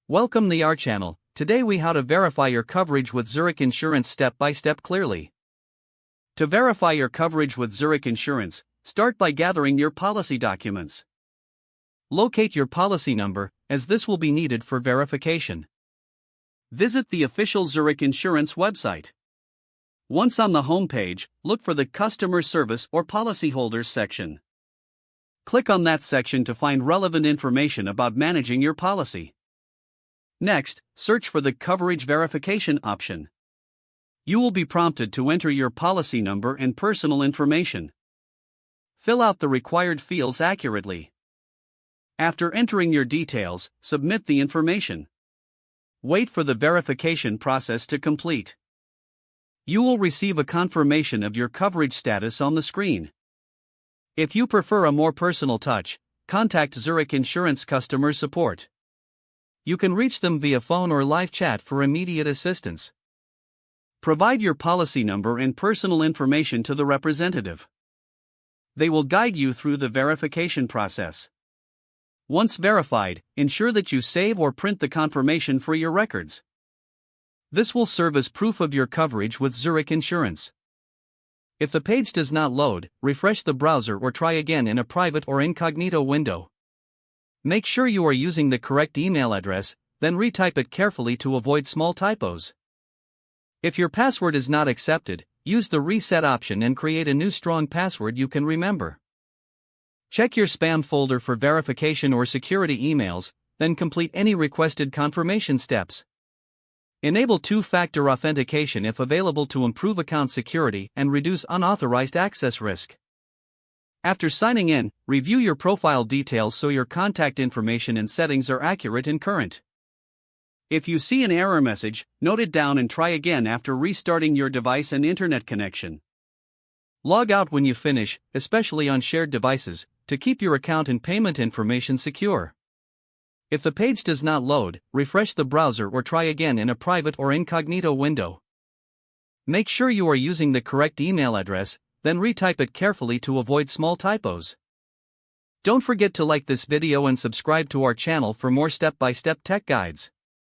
Welcome to our channel. Today we how to verify your coverage with Zurich Insurance step by step clearly. To verify your coverage with Zurich Insurance, start by gathering your policy documents. Locate your policy number, as this will be needed for verification. Visit the official Zurich Insurance website. Once on the home page, look for the Customer Service or Policyholders section. Click on that section to find relevant information about managing your policy. Next, search for the Coverage Verification option. You will be prompted to enter your policy number and personal information. Fill out the required fields accurately. After entering your details, submit the information. Wait for the verification process to complete. You will receive a confirmation of your coverage status on the screen. If you prefer a more personal touch, contact Zurich Insurance customer support. You can reach them via phone or live chat for immediate assistance. Provide your policy number and personal information to the representative. They will guide you through the verification process. Once verified, ensure that you save or print the confirmation for your records. This will serve as proof of your coverage with Zurich Insurance. If the page does not load, refresh the browser or try again in a private or incognito window. Make sure you are using the correct email address, then retype it carefully to avoid small typos. If your password is not accepted, use the reset option and create a new strong password you can remember. Check your spam folder for verification or security emails, then complete any requested confirmation steps. Enable two-factor authentication if available to improve account security and reduce unauthorized access risk. After signing in, review your profile details so your contact information and settings are accurate and current. If you see an error message, note it down and try again after restarting your device and internet connection. Log out when you finish, especially on shared devices, to keep your account and payment information secure. If the page does not load, refresh the browser or try again in a private or incognito window. Make sure you are using the correct email address, then retype it carefully to avoid small typos. Don't forget to like this video and subscribe to our channel for more step-by-step tech guides.